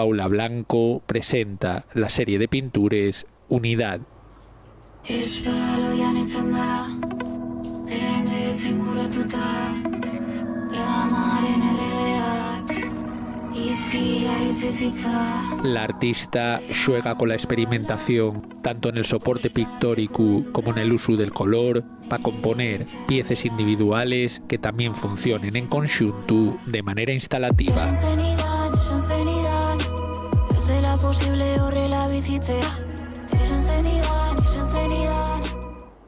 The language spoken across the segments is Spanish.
Paula Blanco presenta la serie de pintures Unidad. La artista juega con la experimentación, tanto en el soporte pictórico como en el uso del color, para componer piezas individuales que también funcionen en conjunto de manera instalativa.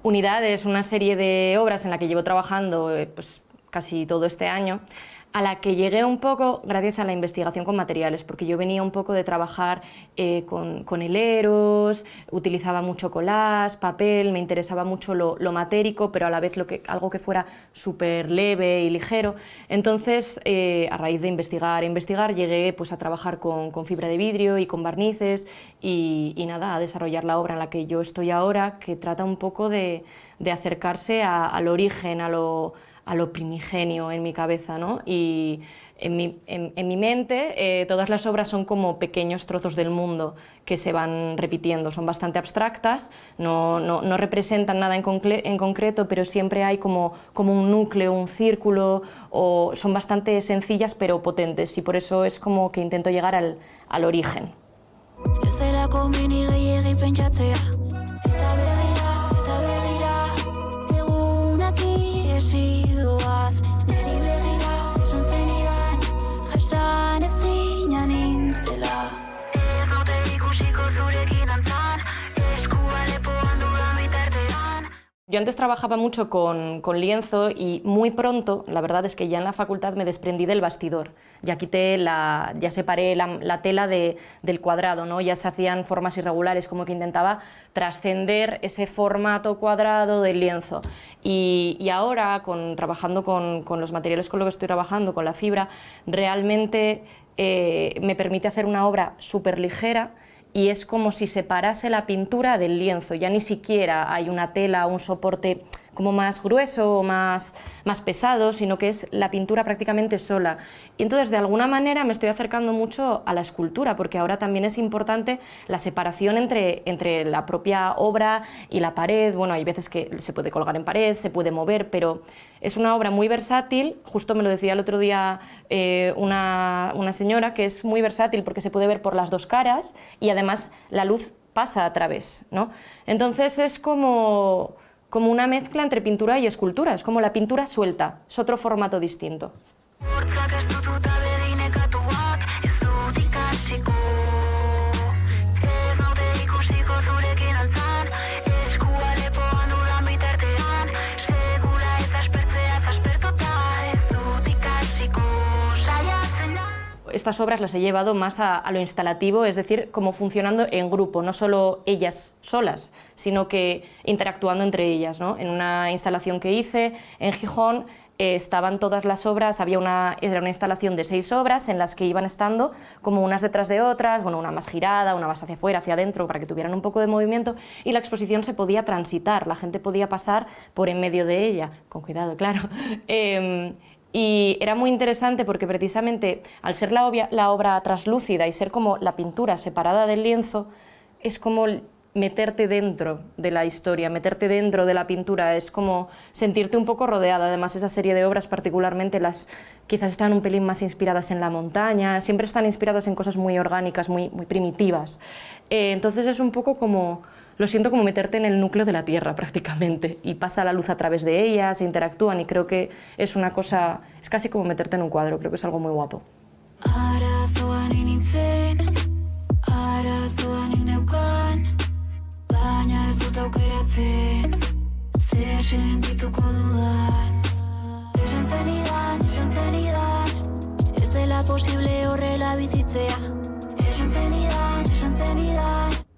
Unidad es una serie de obras en la que llevo trabajando pues, casi todo este año, a la que llegué un poco gracias a la investigación con materiales, porque yo venía un poco de trabajar con hileros, utilizaba mucho collage, papel, me interesaba mucho lo matérico, pero a la vez algo que fuera súper leve y ligero. Entonces, a raíz de investigar, llegué pues, a trabajar con fibra de vidrio y con barnices y nada, a desarrollar la obra en la que yo estoy ahora, que trata un poco de acercarse al origen, a lo primigenio en mi cabeza, ¿no? Y en mi mente todas las obras son como pequeños trozos del mundo que se van repitiendo, son bastante abstractas, no representan nada en concreto, pero siempre hay como un núcleo, un círculo, o son bastante sencillas pero potentes, y por eso es como que intento llegar al origen. Yo antes trabajaba mucho con lienzo y muy pronto, la verdad es que ya en la facultad me desprendí del bastidor, ya separé la tela del cuadrado, ¿no? Ya se hacían formas irregulares, como que intentaba trascender ese formato cuadrado del lienzo. Y ahora, trabajando con los materiales con los que estoy trabajando, con la fibra, realmente me permite hacer una obra súper ligera, y es como si separase la pintura del lienzo, ya ni siquiera hay una tela o un soporte como más grueso o más pesado, sino que es la pintura prácticamente sola. Y entonces, de alguna manera, me estoy acercando mucho a la escultura, porque ahora también es importante la separación entre la propia obra y la pared. Bueno, hay veces que se puede colgar en pared, se puede mover, pero es una obra muy versátil. Justo me lo decía el otro día una señora, que es muy versátil porque se puede ver por las dos caras y además la luz pasa a través, ¿no? Entonces es como una mezcla entre pintura y escultura, es como la pintura suelta, es otro formato distinto. Estas obras las he llevado más a lo instalativo, es decir, como funcionando en grupo, no solo ellas solas, sino que interactuando entre ellas, ¿no? En una instalación que hice en Gijón estaban todas las obras, era una instalación de 6 obras en las que iban estando como unas detrás de otras, bueno, una más girada, una más hacia afuera, hacia adentro, para que tuvieran un poco de movimiento, y la exposición se podía transitar, la gente podía pasar por en medio de ella, con cuidado, claro. Y era muy interesante porque precisamente al ser la obra traslúcida y ser como la pintura separada del lienzo, es como meterte dentro de la historia, meterte dentro de la pintura, es como sentirte un poco rodeada. Además, esa serie de obras particularmente quizás están un pelín más inspiradas en la montaña, siempre están inspiradas en cosas muy orgánicas, muy primitivas. Entonces es un poco como, lo siento como meterte en el núcleo de la tierra prácticamente, y pasa la luz a través de ellas, se interactúan, y creo que es una cosa, es casi como meterte en un cuadro, creo que es algo muy guapo.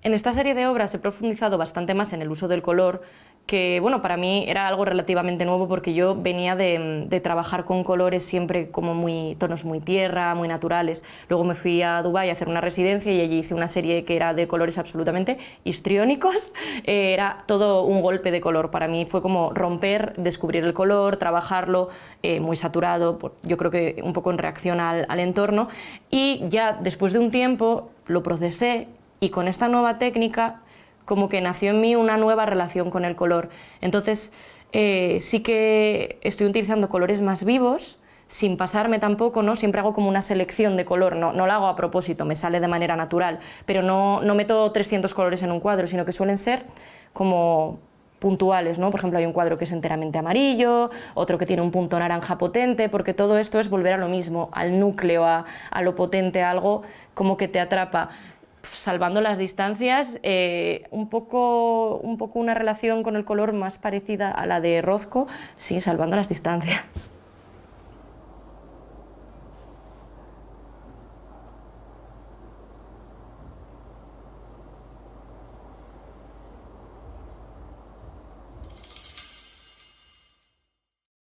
En esta serie de obras he profundizado bastante más en el uso del color, que bueno, para mí era algo relativamente nuevo porque yo venía de trabajar con colores siempre como tonos muy tierra, muy naturales. Luego me fui a Dubái a hacer una residencia y allí hice una serie que era de colores absolutamente histriónicos. Era todo un golpe de color. Para mí fue como romper, descubrir el color, trabajarlo, muy saturado, yo creo que un poco en reacción al entorno. Y ya después de un tiempo lo procesé y con esta nueva técnica como que nació en mí una nueva relación con el color. Entonces sí que estoy utilizando colores más vivos, sin pasarme tampoco, ¿no? Siempre hago como una selección de color, no la hago a propósito, me sale de manera natural, pero no meto 300 colores en un cuadro, sino que suelen ser como puntuales, ¿no? Por ejemplo, hay un cuadro que es enteramente amarillo, otro que tiene un punto naranja potente, porque todo esto es volver a lo mismo, al núcleo, a lo potente, a algo como que te atrapa. Salvando las distancias, un poco una relación con el color más parecida a la de Rothko, sí, salvando las distancias.